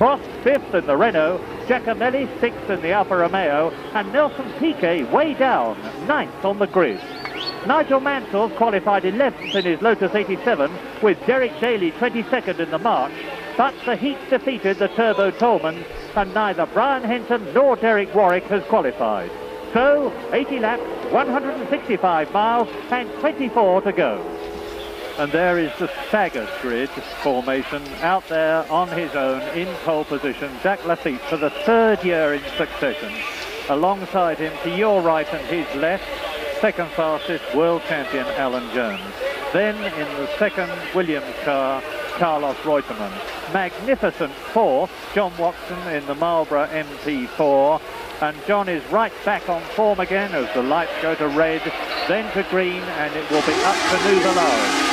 Prost fifth in the Renault, Giacomelli sixth in the Alfa Romeo, and Nelson Piquet way down, ninth on the grid. Nigel Mansell qualified 11th in his Lotus 87, with Derek Daly 22nd in the March, but the heat defeated the Turbo Tolman, and neither Brian Henson nor Derek Warwick has qualified. So, 80 laps, 165 miles, and 24 to go. And there is the staggered grid formation out there on his own in pole position. Jacques Lafitte for the third year in succession. Alongside him, to your right and his left, second fastest world champion Alan Jones. Then in the second Williams car, Carlos Reutemann. Magnificent fourth, John Watson in the Marlboro MP4. And John is right back on form again as the lights go to red, then to green, and it will be up to Nuvolari.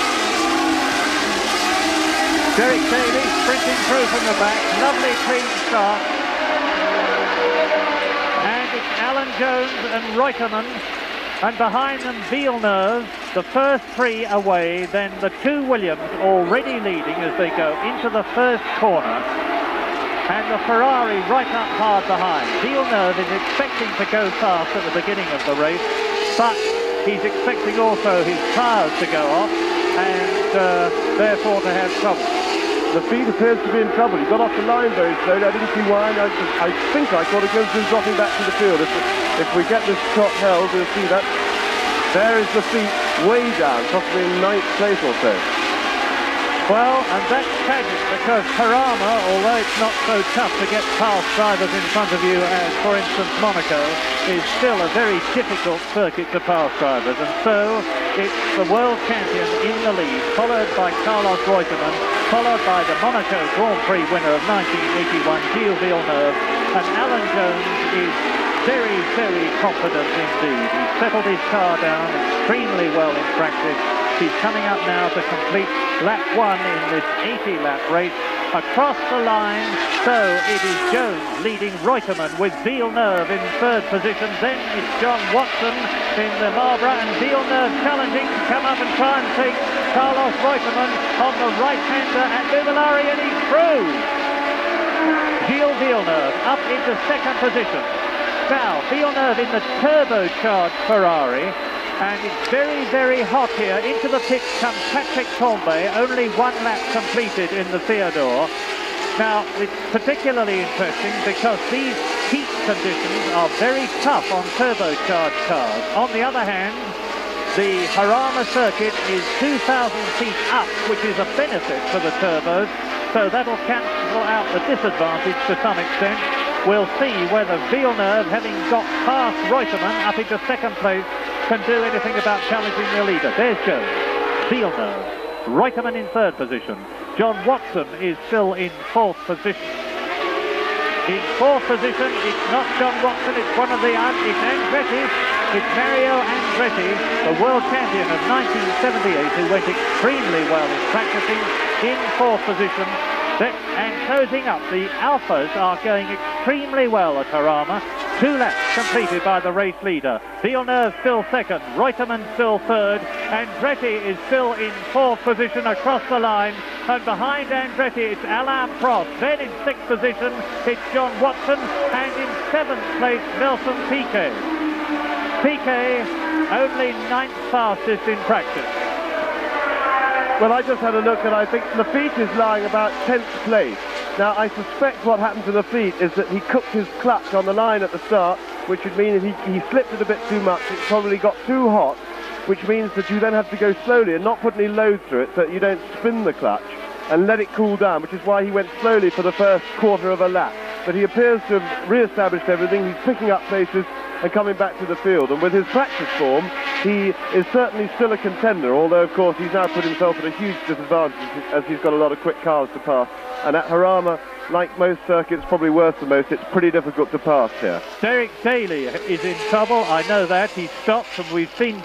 Derek Daly sprinting through from the back, lovely clean start. And it's Alan Jones and Reutemann, and behind them Villeneuve, the first three away, then the two Williams already leading as they go into the first corner. And the Ferrari right up hard behind. Villeneuve is expecting to go fast at the beginning of the race, but he's expecting also his tyres to go off and therefore to have trouble. Lafitte appears to be in trouble. He got off the line very slowly. I didn't see why. I think I thought it was dropping back to the field. If we get this shot held, we'll see that. There is Lafitte way down, possibly in 9th place or so. Well, and that's tragic because Jarama, although it's not so tough to get past drivers in front of you as, for instance, Monaco, is still a very difficult circuit to pass drivers. And so it's the world champion in the lead, followed by Carlos Reutemann, followed by the Monaco Grand Prix winner of 1981, Gilles Villeneuve, and Alan Jones is very, very confident indeed. He's settled his car down extremely well in practice. He's coming up now to complete lap 1 in this 80-lap race. Across the line, so it is Jones leading Reutemann with Villeneuve in third position. Then it's John Watson in the Marlboro, and Villeneuve challenging to come up and try and take Carlos Reutemann on the right-hander at Nuvolari, and he's through. Gilles Villeneuve up into second position. Now, Villeneuve in the turbocharged Ferrari. And it's very, very hot here. Into the pits comes Patrick Tambay, only one lap completed in the Theodore. Now, it's particularly interesting because these heat conditions are very tough on turbocharged cars. On the other hand, the Jarama circuit is 2,000 feet up, which is a benefit for the turbos, so that'll cancel out the disadvantage to some extent. We'll see whether Villeneuve, having got past Reutemann up into second place, can do anything about challenging the leader. There's Jones, Villeneuve, Reutemann in third position. John Watson is still in fourth position. In fourth position, it's not John Watson, it's one of the it's Andretti. It's Mario Andretti, the world champion of 1978, who went extremely well in practicing, in fourth position. And closing up, the Alphas are going extremely well at Jarama. 2 laps completed by the race leader. Villeneuve still second, Reutemann still third, Andretti is still in fourth position across the line, and behind Andretti it's Alain Prost. Then in sixth position it's John Watson, and in seventh place Nelson Piquet. Piquet only 9th fastest in practice. Well, I just had a look, and I think Lafitte is lying about 10th place. Now, I suspect what happened to Lafitte is that he cooked his clutch on the line at the start, which would mean that he slipped it a bit too much. It probably got too hot, which means that you then have to go slowly and not put any load through it so that you don't spin the clutch and let it cool down, which is why he went slowly for the first quarter of a lap. But he appears to have re-established everything. He's picking up places and coming back to the field. And with his practice form, he is certainly still a contender, although, of course, he's now put himself at a huge disadvantage as he's got a lot of quick cars to pass. And at Jarama, like most circuits, probably worse than most, it's pretty difficult to pass here. Derek Daly is in trouble, I know that. He stopped, and we've seen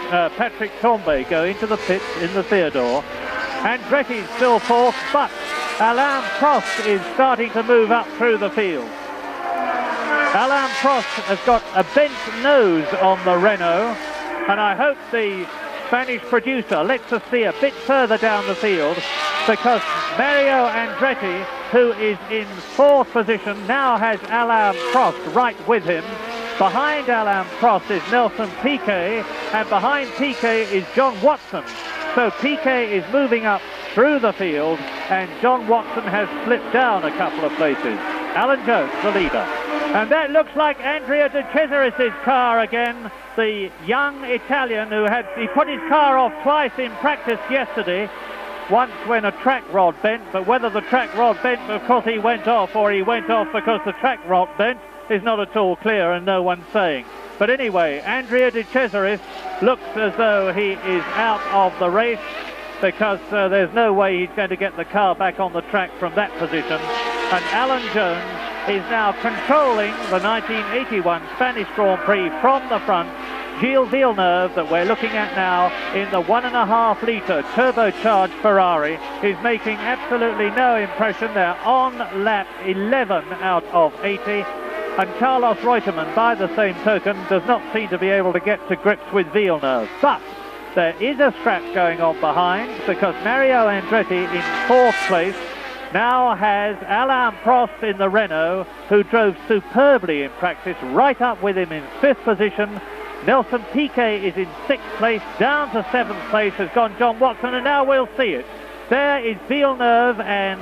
Patrick Tambay go into the pits in the Theodore. Andretti's still fourth, but Alain Prost is starting to move up through the field. Alain Prost has got a bent nose on the Renault, and I hope the Spanish producer lets us see a bit further down the field, because Mario Andretti who is in 4th position, now has Alain Prost right with him. Behind Alain Prost is Nelson Piquet, and behind Piquet is John Watson. So Piquet is moving up through the field, and John Watson has slipped down a couple of places. Alan Jones, the leader. And that looks like Andrea De Cesaris's car again, the young Italian he put his car off twice in practice yesterday. Once when a track rod bent, but whether the track rod bent because he went off or he went off because the track rod bent is not at all clear, and no one's saying. But anyway, Andrea De Cesaris looks as though he is out of the race, because there's no way he's going to get the car back on the track from that position. And Alan Jones is now controlling the 1981 Spanish Grand Prix from the front. Gilles Villeneuve, that we're looking at now in the 1.5-litre turbocharged Ferrari, is making absolutely no impression. They're on lap 11 out of 80. And Carlos Reutemann, by the same token, does not seem to be able to get to grips with Villeneuve. But there is a scrap going on behind, because Mario Andretti in 4th place now has Alain Prost in the Renault, who drove superbly in practice, right up with him in 5th position. Nelson Piquet is in 6th place. Down to 7th place has gone John Watson, and now we'll see it. There is Villeneuve and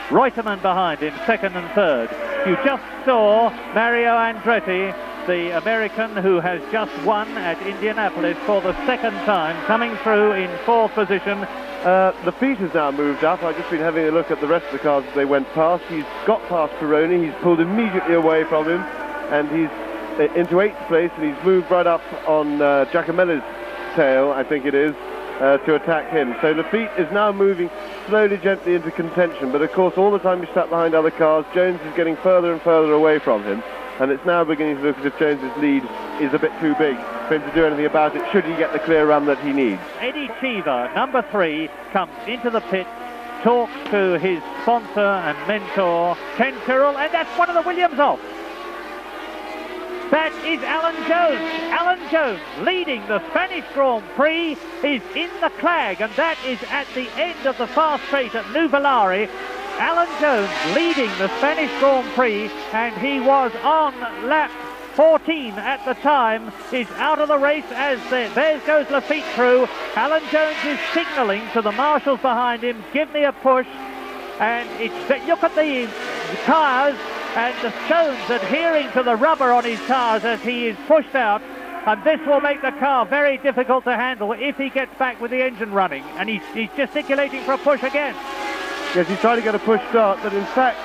Reutemann behind him, 2nd and 3rd. You just saw Mario Andretti, the American who has just won at Indianapolis for the 2nd time, coming through in 4th position. Lafitte has now moved up. I've just been having a look at the rest of the cars as they went past. He's got past Pironi. He's pulled immediately away from him, and he's into 8th place, and he's moved right up on Giacomelli's tail, I think it is, to attack him. So Lafitte is now moving slowly, gently into contention, but of course all the time he's sat behind other cars, Jones is getting further and further away from him, and it's now beginning to look as if Jones's lead is a bit too big for him to do anything about it, should he get the clear run that he needs. Eddie Cheever, number 3, comes into the pit, talks to his sponsor and mentor, Ken Tyrrell, and that's one of the Williams off. That is Alan Jones. Alan Jones, leading the Spanish Grand Prix, is in the Clag, and that is at the end of the fast straight at Nuvolari. Alan Jones leading the Spanish Grand Prix, and he was on lap 14 at the time, is out of the race as there goes Lafitte through. Alan Jones is signalling to the marshals behind him, give me a push, and look at the tyres, and the Jones adhering to the rubber on his tyres as he is pushed out, and this will make the car very difficult to handle if he gets back with the engine running, and he's gesticulating for a push again. Yes, he's trying to get a push start, but in fact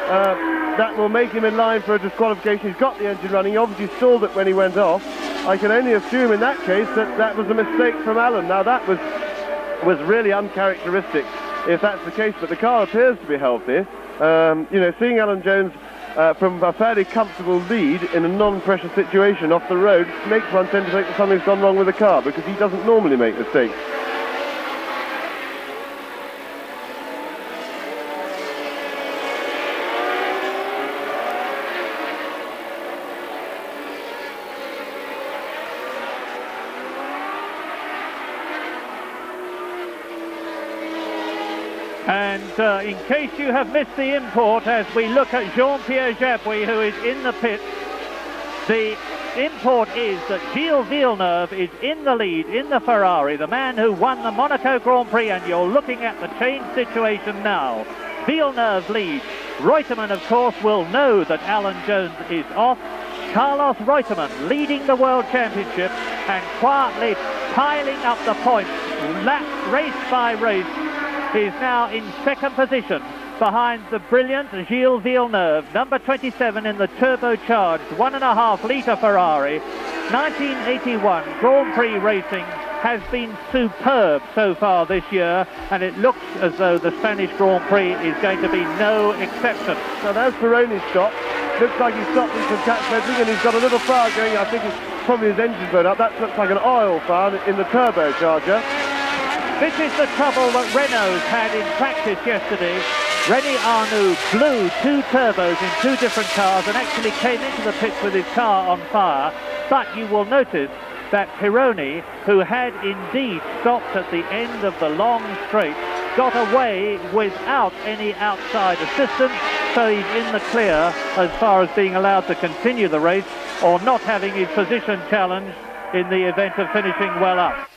that will make him in line for a disqualification. He's got the engine running. He obviously stalled it when he went off. I can only assume in that case that was a mistake from Alan. Now that was really uncharacteristic if that's the case, but the car appears to be healthy. You know, seeing Alan Jones from a fairly comfortable lead in a non-pressure situation off the road makes one tend to think that something's gone wrong with the car, because he doesn't normally make mistakes. And in case you have missed the import, as we look at Jean-Pierre Jabouille, who is in the pit, the import is that Gilles Villeneuve is in the lead in the Ferrari, the man who won the Monaco Grand Prix, and you're looking at the change situation now. Villeneuve leads. Reutemann, of course, will know that Alan Jones is off. Carlos Reutemann leading the World Championship and quietly piling up the points, race by race. He's now in 2nd position behind the brilliant Gilles Villeneuve, number 27 in the turbocharged 1.5-litre Ferrari. 1981 Grand Prix racing has been superb so far this year, and it looks as though the Spanish Grand Prix is going to be no exception. So there's Pironi stopped. Looks like he's stopped in some catch fencing, and he's got a little fire going. I think it's probably his engine's blown up. That looks like an oil fire in the turbocharger. This is the trouble that Renault's had in practice yesterday. René Arnoux blew 2 turbos in 2 different cars and actually came into the pits with his car on fire. But you will notice that Pironi, who had indeed stopped at the end of the long straight, got away without any outside assistance, so he's in the clear as far as being allowed to continue the race or not having his position challenged in the event of finishing well up.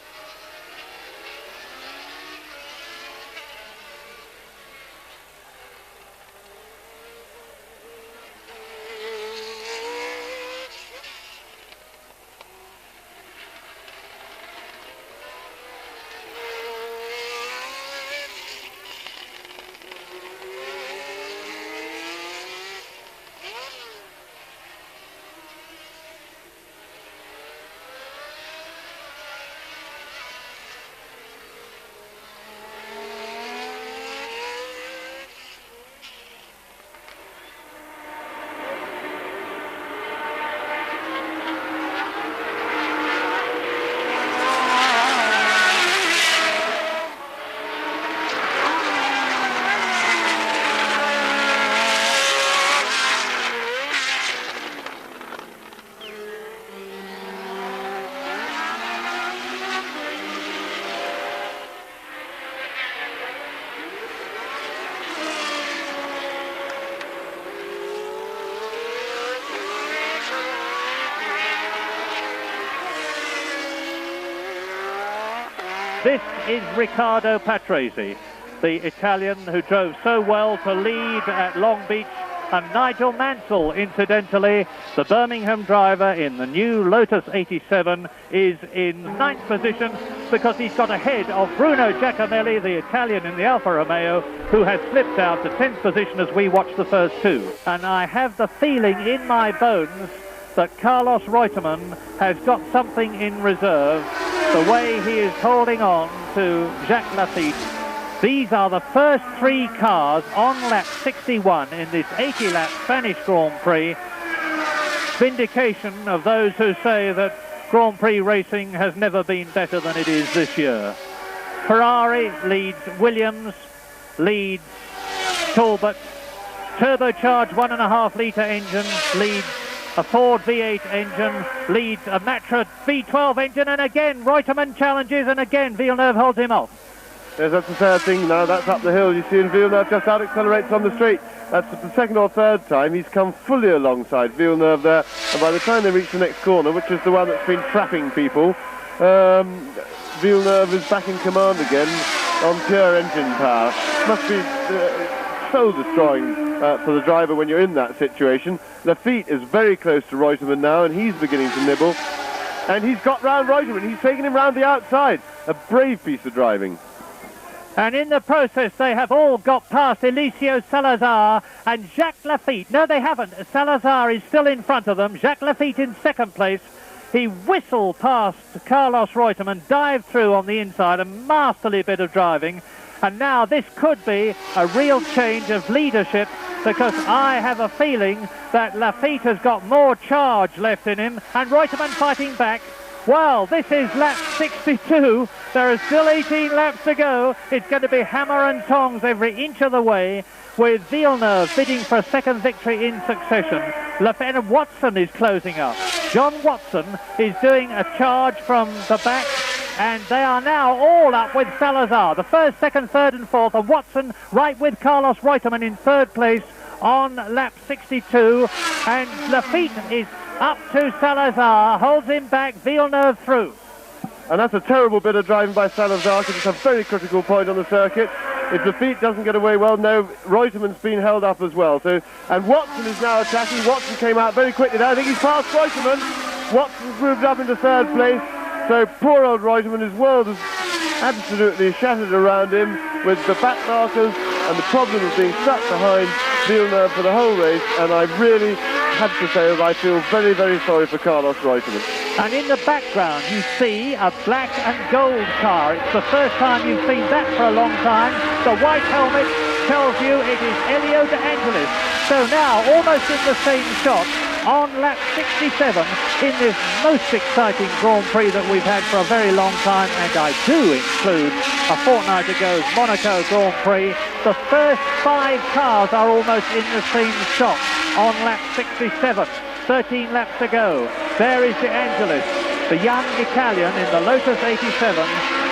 This is Riccardo Patrese, the Italian who drove so well to lead at Long Beach, and Nigel Mansell, incidentally, the Birmingham driver in the new Lotus 87, is in 9th position because he's got ahead of Bruno Giacomelli, the Italian in the Alfa Romeo, who has slipped out to 10th position as we watch the first two. And I have the feeling in my bones that Carlos Reutemann has got something in reserve, the way he is holding on to Jacques Lafitte. These are the first three cars on lap 61 in this 80-lap Spanish Grand Prix. Vindication of those who say that Grand Prix racing has never been better than it is this year. Ferrari leads Williams, leads Talbot. Turbocharged 1.5-litre engine leads a Ford V8 engine, leads a Matra V12 engine, and again Reutemann challenges, and again Villeneuve holds him off. Yes, that's the third thing now. That's up the hill. You see, and Villeneuve just out-accelerates on the straight. That's the second or third time he's come fully alongside Villeneuve there. And by the time they reach the next corner, which is the one that's been trapping people, Villeneuve is back in command again on pure engine power. Must be soul-destroying for the driver when you're in that situation. Lafitte is very close to Reutemann now, and he's beginning to nibble. And he's got round Reutemann. He's taken him round the outside. A brave piece of driving. And in the process, they have all got past Eliseo Salazar and Jacques Lafitte. No, they haven't. Salazar is still in front of them. Jacques Lafitte in second place. He whistled past Carlos Reutemann, dived through on the inside, a masterly bit of driving. And now this could be a real change of leadership, because I have a feeling that Lafitte has got more charge left in him, and Reutemann fighting back. Well, this is lap 62. There are still 18 laps to go. It's going to be hammer and tongs every inch of the way, with Villeneuve bidding for a second victory in succession. And Watson is closing up. John Watson is doing a charge from the back, and they are now all up with Salazar. The first, second, third and fourth, and Watson right with Carlos Reutemann in third place on lap 62. And Lafitte is up to Salazar, holds him back, Villeneuve through. And that's a terrible bit of driving by Salazar, because it's a very critical point on the circuit. If Lafitte doesn't get away well, no, Reutemann's been held up as well. So, and Watson is now attacking. Watson came out very quickly now. I think he's passed Reutemann. Watson's moved up into third place. So poor old Reutemann, his world is absolutely shattered around him, with the back markers and the problem of being stuck behind Villeneuve for the whole race. And I really have to say that I feel very, very sorry for Carlos Reutemann. And in the background you see a black and gold car. It's the first time you've seen that for a long time. The white helmet tells you it is Elio De Angelis. So now, almost in the same shot, on lap 67 in this most exciting Grand Prix that we've had for a very long time, and I do include a fortnight ago's Monaco Grand Prix. The first 5 cars are almost in the same shot on lap 67. 13 laps to go. There is De Angelis, the young Italian in the Lotus 87,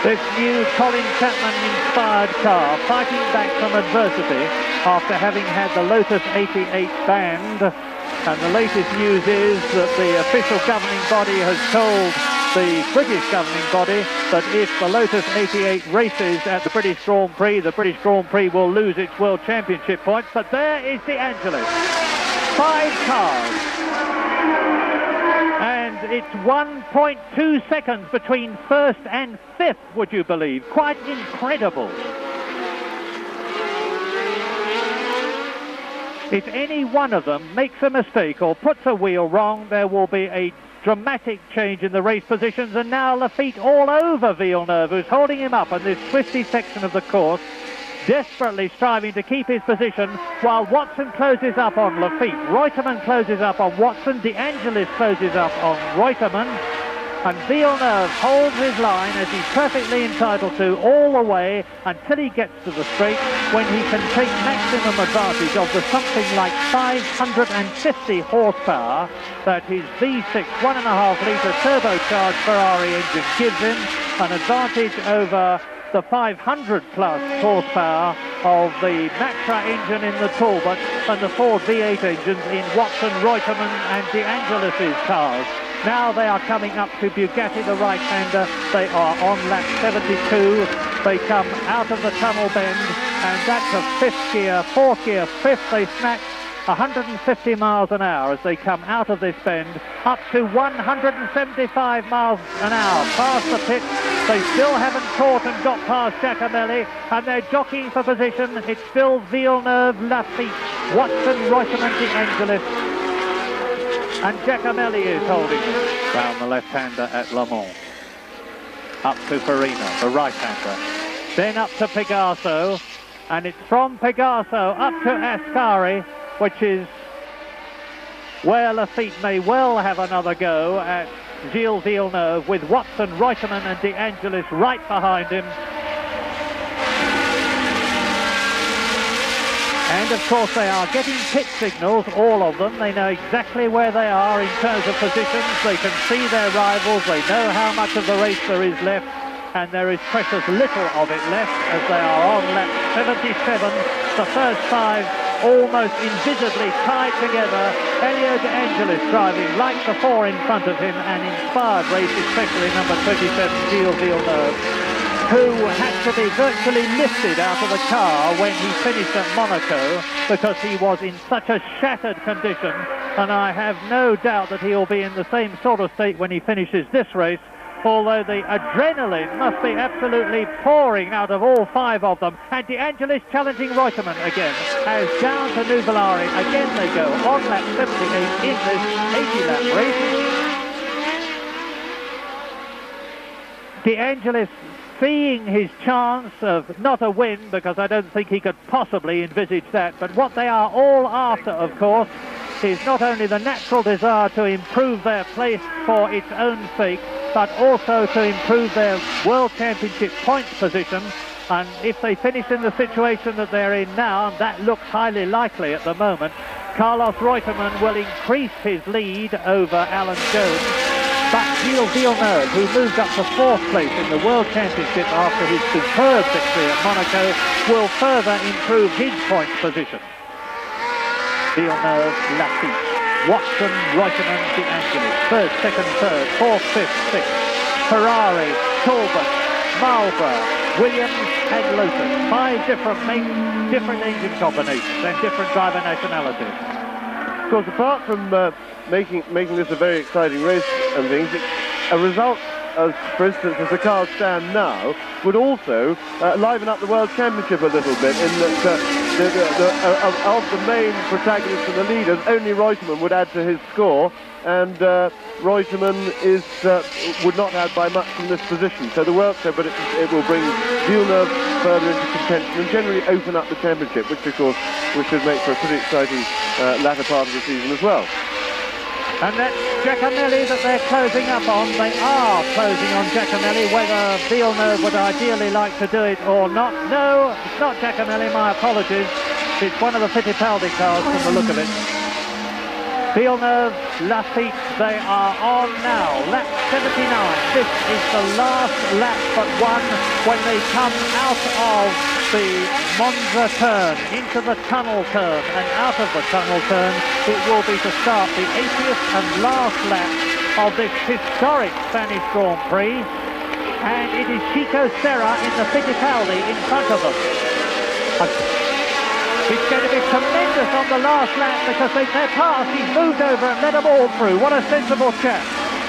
This new Colin Chapman-inspired car fighting back from adversity after having had the Lotus 88 banned. And the latest news is that the official governing body has told the British governing body that if the Lotus 88 races at the British Grand Prix, the British Grand Prix will lose its World Championship points. But there is De Angelis. 5 cars. And it's 1.2 seconds between first and fifth, would you believe? Quite incredible. If any one of them makes a mistake or puts a wheel wrong, there will be a dramatic change in the race positions, and now Lafitte all over Villeneuve, who's holding him up on this twisty section of the course, desperately striving to keep his position, while Watson closes up on Lafitte. Reutemann closes up on Watson, De Angelis closes up on Reutemann, and Villeneuve holds his line, as he's perfectly entitled to, all the way until he gets to the straight, when he can take maximum advantage of the something like 550 horsepower that his V6 1.5-litre turbocharged Ferrari engine gives him, an advantage over the 500 plus horsepower of the Matra engine in the Talbot and the Ford V8 engines in Watson, Reutemann and De Angelis' cars. Now they are coming up to Bugatti, the right-hander. They are on lap 72. They come out of the tunnel bend, and that's a fifth gear, fourth gear, fifth. They snatch 150 miles an hour as they come out of this bend, up to 175 miles an hour past the pit. They still haven't caught and got past Giacomelli, and they're jockeying for position. It's still Villeneuve, Lafitte, Watson, Reutemann, De Angelis, and Giacomelli is holding round the left-hander at Le Mans. Up to Farina, the right-hander. Then up to Pegaso, and it's from Pegaso up to Ascari, which is where Lafitte may well have another go at Gilles Villeneuve, with Watson, Reutemann and De Angelis right behind him. And of course they are getting pit signals, all of them. They know exactly where they are in terms of positions. They can see their rivals. They know how much of the race there is left. And there is precious little of it left as they are on lap 77. The first 5 almost invisibly tied together. Elio De Angelis driving like the 4 in front of him. An inspired race, especially number 27, Gilles Villeneuve, who had to be virtually lifted out of the car when he finished at Monaco because he was in such a shattered condition, and I have no doubt that he'll be in the same sort of state when he finishes this race, although the adrenaline must be absolutely pouring out of all 5 of them. And De Angelis challenging Reutemann again, as down to Nuvolari again they go on lap 78 in this 80-lap race. De Angelis seeing his chance of not a win, because I don't think he could possibly envisage that, but what they are all after, of course, is not only the natural desire to improve their place for its own sake, but also to improve their World Championship points position. And if they finish in the situation that they're in now, and that looks highly likely at the moment, Carlos Reutemann will increase his lead over Alan Jones. But Gilles Villeneuve, who moved up to 4th place in the World Championship after his superb victory at Monaco, will further improve his points position. Villeneuve, Lafitte, Watson, Reutemann, De Angelis, 3rd, 2nd, 3rd, 4th, 5th, 6th, Ferrari, Talbot, Marlborough, Williams and Lotus. 5 different mates, different engine combinations and different driver nationalities. Of course, apart from making this a very exciting race and things, a result, as for instance, as the cars stand now, would also liven up the World Championship a little bit, in that of the main protagonists and the leaders, only Reutemann would add to his score, and Reutemann would not add by much from this position. So the World Championship, but it will bring Villeneuve further into contention and generally open up the championship, which of course should make for a pretty exciting latter part of the season as well. And that's Giacomelli that they're closing up on. They are closing on Giacomelli, whether Villeneuve would ideally like to do it or not. No, it's not Giacomelli, my apologies. It's one of the Fittipaldi cars from the look of it. Villeneuve, Lafitte, they are on now. Lap 79. This is the last lap but one when they come out of the Monza turn into the tunnel turn, and out of the tunnel turn it will be to start the 80th and last lap of this historic Spanish Grand Prix, and it is Chico Serra in the Fittipaldi in front of them. It's going to be tremendous on the last lap because they're past. He's moved over and let them all through. What a sensible chap.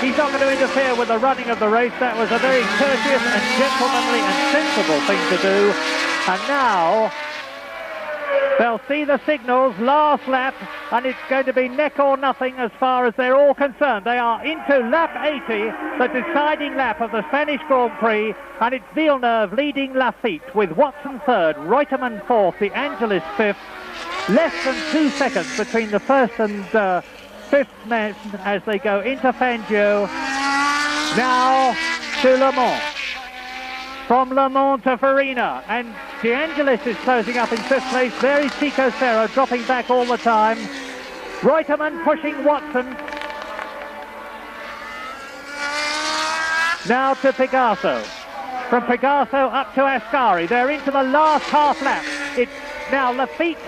He's not going to interfere with the running of the race. That was a very courteous and gentlemanly and sensible thing to do. And now they'll see the signals, last lap, and it's going to be neck or nothing as far as they're all concerned. They are into lap 80, the deciding lap of the Spanish Grand Prix, and it's Villeneuve leading Lafitte with Watson third, Reutemann fourth, De Angelis fifth. Less than 2 seconds between the first and fifth men as they go into Fangio. Now to Le Mans. From Le Mans to Farina, and De Angelis is closing up in fifth place. There is Chico Serra dropping back all the time. Reutemann pushing Watson. Now to Pegaso. From Pegaso up to Ascari. They're into the last half lap. It's now Lafitte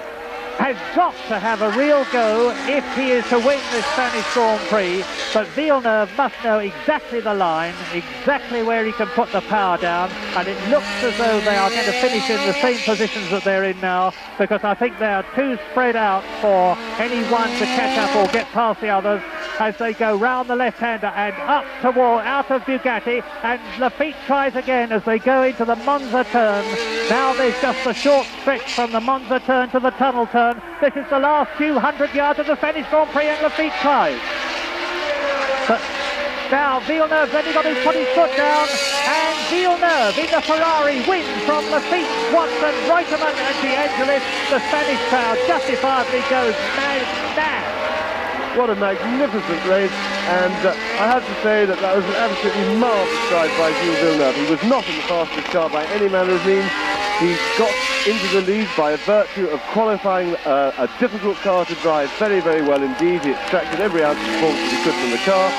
has got to have a real go if he is to win this Spanish Grand Prix, but Villeneuve must know exactly the line, exactly where he can put the power down, and it looks as though they are going to finish in the same positions that they're in now, because I think they are too spread out for any one to catch up or get past the others as they go round the left-hander and up toward out of Bugatti, and Lafitte tries again as they go into the Monza turn. Now there's just a short stretch from the Monza turn to the tunnel turn. This is the last few hundred yards of the Spanish Grand Prix, and Lafitte tries. But now Villeneuve then got put his foot down, and Villeneuve in the Ferrari wins from Lafitte, Watson, Reutemann and De Angelis. The Spanish crowd justifiably goes mad. What a magnificent race, and I have to say that was an absolutely marvellous ride by Gilles Villeneuve. He was not in the fastest car by any manner of means. He got into the lead by virtue of qualifying a difficult car to drive very, very well indeed. He extracted every ounce of performance that he could from the car,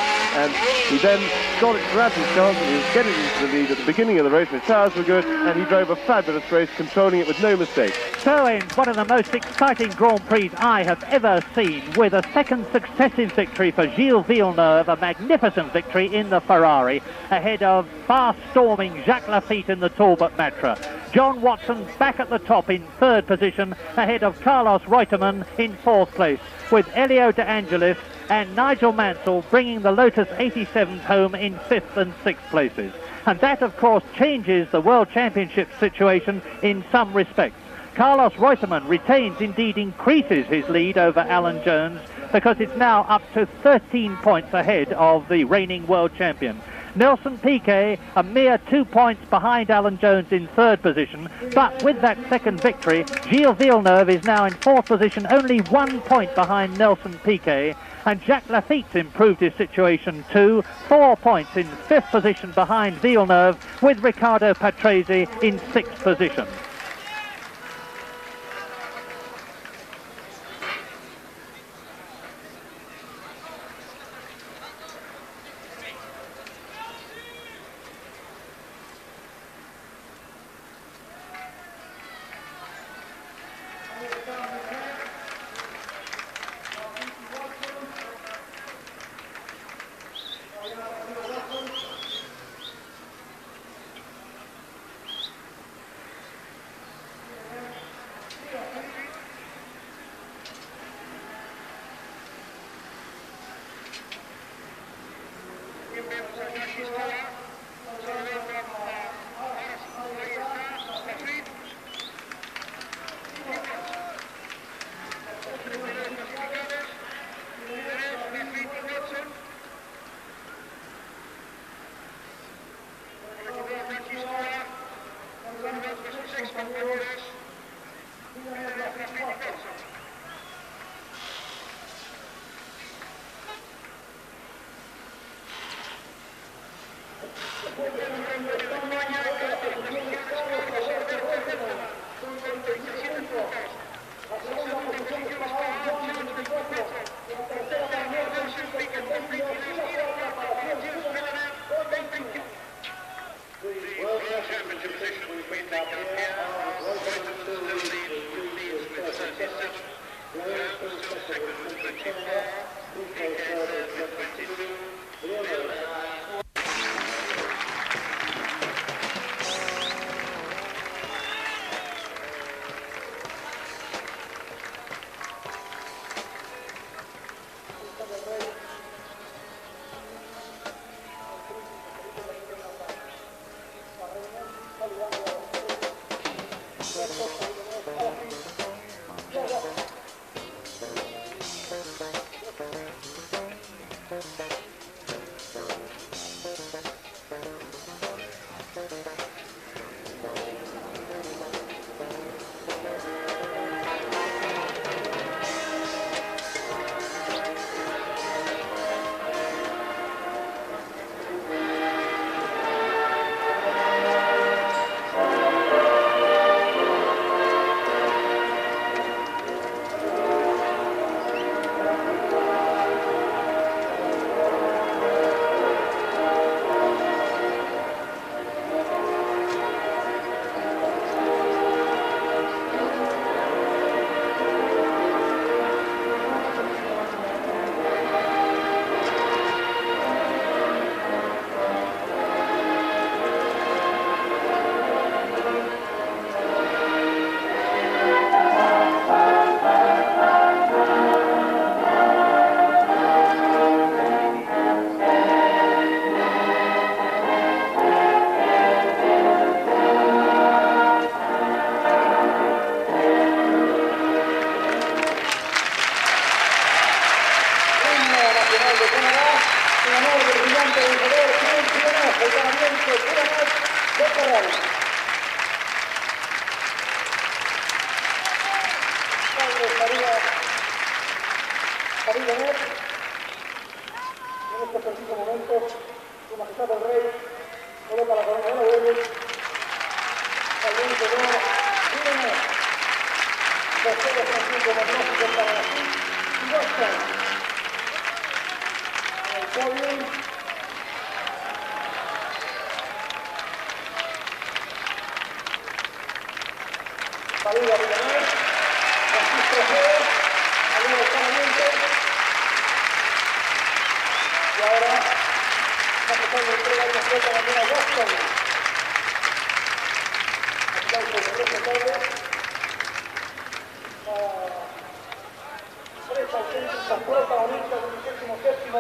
and he then got it grabbed his chance, and he was getting into the lead at the beginning of the race. His tyres were good, and he drove a fabulous race, controlling it with no mistake. So ends one of the most exciting Grand Prix I have ever seen, with a second successive victory for Gilles Villeneuve, a magnificent victory in the Ferrari, ahead of fast-storming Jacques Lafitte in the Talbot Matra. John Watson back at the top in third position, ahead of Carlos Reutemann in fourth place, with Elio De Angelis and Nigel Mansell bringing the Lotus 87 home in fifth and sixth places. And that, of course, changes the World Championship situation in some respects. Carlos Reutemann retains, indeed increases his lead over Alan Jones, because it's now up to 13 points ahead of the reigning world champion. Nelson Piquet, a mere 2 points behind Alan Jones in third position, but with that second victory, Gilles Villeneuve is now in fourth position, only 1 point behind Nelson Piquet, and Jacques Lafitte's improved his situation too, 4 points in fifth position behind Villeneuve, with Riccardo Patrese in sixth position.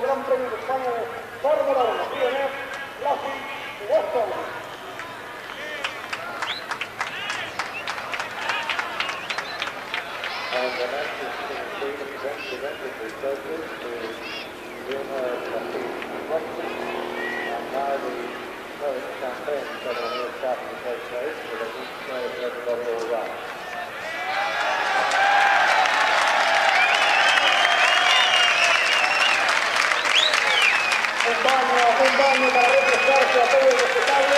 Gran Premio de España de Fórmula 1, And the next is presented judges to Luna Watson, and now the current campaign ceremony is starting to take place, so that we can show everybody all right. Un baño para refrescarse a todos los que están